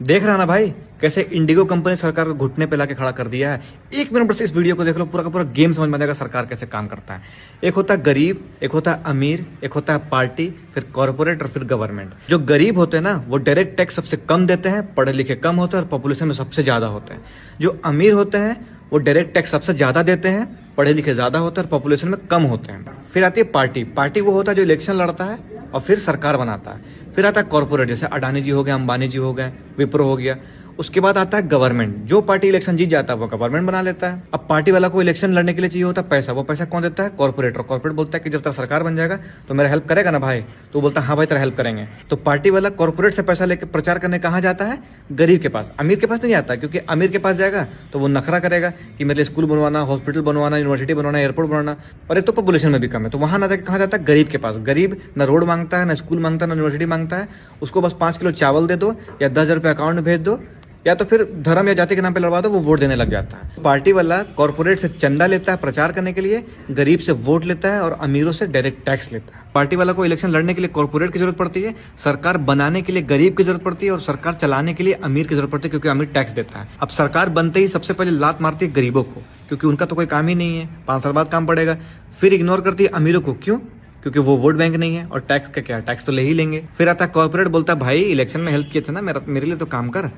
देख रहा ना भाई, कैसे इंडिगो कंपनी सरकार को घुटने पे लाके खड़ा कर दिया है। 1 मिनट बस इस वीडियो को देख लो, पूरा का पूरा गेम समझ में आ जाएगा सरकार कैसे काम करता है। एक होता है गरीब, एक होता है अमीर, एक होता है पार्टी, फिर कॉर्पोरेट और फिर गवर्नमेंट। जो गरीब होते हैं ना, वो डायरेक्ट टैक्स सबसे कम देते हैं, पढ़े लिखे कम होते हैं और पॉपुलेशन में सबसे ज्यादा होते हैं। जो अमीर होते हैं वो डायरेक्ट टैक्स सबसे ज्यादा देते हैं, पढ़े लिखे ज्यादा होते हैं और पॉपुलेशन में कम होते हैं। फिर आती है पार्टी। पार्टी वो होता है जो इलेक्शन लड़ता है और फिर सरकार बनाता है। फिर आता है कॉर्पोरेट, जैसे अडानी जी हो गए, अंबानी जी हो गए, विप्रो हो गया। उसके बाद आता है गवर्नमेंट। जो पार्टी इलेक्शन जीत जाता है वो गवर्नमेंट बना लेता है। अब पार्टी वाला को इलेक्शन लड़ने के लिए चाहिए होता है पैसा, वो पैसा कौन देता है? कॉर्पोरेट। और कॉर्पोरेट बोलता है कि जब तक सरकार बन जाएगा तो मेरा हेल्प करेगा ना भाई? तो बोलता है हाँ भाई तेरा हेल्प करेंगे। तो पार्टी वाला कॉर्पोरेट से पैसा लेकर प्रचार करने कहाँ जाता है? गरीब के पास। अमीर के पास नहीं आता, क्योंकि अमीर के पास जाएगा तो वो नखरा करेगा कि मेरे लिए स्कूल बनवाना, हॉस्पिटल बनवाना, यूनिवर्सिटी बनवाना, एयरपोर्ट बनवाना, और एक तो पॉपुलेशन में भी कम है। तो वहां ना जाकर कहाँ जाता है? गरीब के पास। गरीब ना रोड मांगता है, ना स्कूल मांगता है, ना यूनिवर्सिटी मांगता है। उसको बस 5 किलो चावल दे दो या 10,000 रुपये अकाउंट में भेज दो, या तो फिर धर्म या जाति के नाम पे लड़वा दो, वो वोट देने लग जाता है। पार्टी वाला कॉर्पोरेट से चंदा लेता है प्रचार करने के लिए, गरीब से वोट लेता है और अमीरों से डायरेक्ट टैक्स लेता है। पार्टी वाला को इलेक्शन लड़ने के लिए कॉर्पोरेट की जरूरत पड़ती है, सरकार बनाने के लिए गरीब की जरूरत पड़ती है और सरकार चलाने के लिए अमीर की जरूरत पड़ती है, क्योंकि अमीर टैक्स देता है। अब सरकार बनते ही सबसे पहले लात मारती है गरीबों को, क्योंकि उनका तो कोई काम ही नहीं है, 5 साल बाद काम पड़ेगा। फिर इग्नोर करती है अमीरों को। क्यों? क्योंकि वो वोट बैंक नहीं है और टैक्स का क्या, टैक्स तो ले ही लेंगे। फिर आता है कॉर्पोरेट, बोलता है भाई इलेक्शन में हेल्प किए थे ना, मेरे लिए तो काम कर।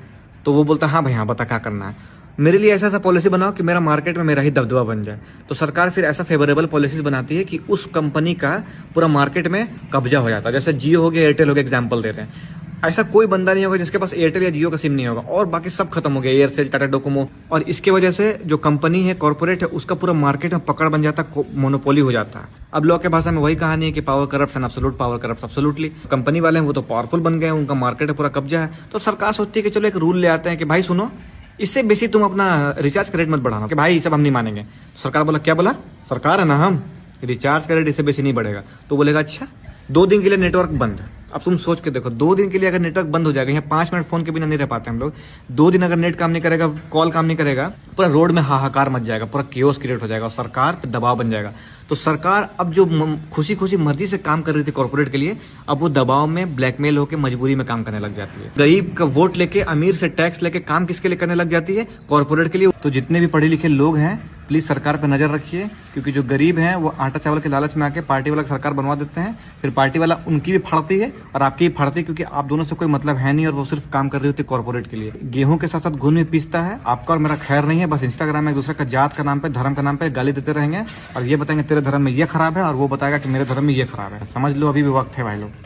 तो वो बोलता है हाँ भाई हाँ, बता क्या करना है, मेरे लिए ऐसा पॉलिसी बनाओ कि मेरा मार्केट में मेरा ही दबदबा बन जाए। तो सरकार फिर ऐसा फेवरेबल पॉलिसीज बनाती है कि उस कंपनी का पूरा मार्केट में कब्जा हो जाता है। जैसे जियो हो गया, एयरटेल हो गया, एग्जाम्पल दे रहे हैं। ऐसा कोई बंदा नहीं होगा जिसके पास एयरटेल या जियो का सिम नहीं होगा, और बाकी सब खत्म हो गया, एयरसेल, टाटा डोकोमो। और इसके वजह से जो कंपनी है, कॉर्पोरेट है, उसका पूरा मार्केट में पकड़ बन जाता है, मोनोपोली हो जाता है। अब लोग के भाषा में वही कहानी है कि power corrupts and absolute power corrupts absolutely. Company वाले हैं वो तो पावरफुल बन गए, उनका मार्केट है, पूरा कब्जा है। तो सरकार सोचती है कि चलो एक रूल ले आते हैं कि भाई सुनो, इससे बेसी तुम अपना रिचार्ज का रेट मत बढ़ाना, कि भाई ये सब हम नहीं मानेंगे। सरकार बोला, क्या बोला? सरकार है ना हम, रिचार्ज का रेट इससे बेसी नहीं बढ़ेगा। तो बोलेगा अच्छा 2 दिन के लिए नेटवर्क बंद। अब तुम सोच के देखो, 2 दिन के लिए अगर नेटवर्क बंद हो जाएगा, यहाँ 5 मिनट फोन के बिना नहीं रह पाते हम लोग। 2 दिन अगर नेट काम नहीं करेगा, कॉल काम नहीं करेगा, पूरा रोड में हाहाकार मच जाएगा, पूरा केओस क्रिएट हो जाएगा और सरकार पे दबाव बन जाएगा। तो सरकार अब जो खुशी खुशी मर्जी से काम कर रही थी कॉर्पोरेट के लिए, अब वो दबाव में ब्लैकमेल होकर मजबूरी में काम करने लग जाती है। गरीब का वोट लेके, अमीर से टैक्स लेके काम किसके लिए करने लग जाती है? कॉर्पोरेट के लिए। तो जितने भी पढ़े लिखे लोग हैं, प्लीज सरकार पे नजर रखिए, क्योंकि जो गरीब हैं वो आटा चावल के लालच में आके पार्टी वाला सरकार बनवा देते हैं। फिर पार्टी वाला उनकी भी फाड़ती है और आपकी भी फाड़ती है, क्योंकि आप दोनों से कोई मतलब है नहीं और वो सिर्फ काम कर रही होती है कॉर्पोरेट के लिए। गेहूं के साथ साथ घुन भी पीसता है। आपका और मेरा खैर नहीं है, बस इंस्टाग्राम में एक दूसरे का जात का नाम पे, धर्म का नाम पे गाली देते रहेंगे और ये बताएंगे तेरे धर्म में ये खराब है, और वो बताएगा कि मेरे धर्म में ये खराब है। समझ लो अभी भी वक्त है भाई लोग।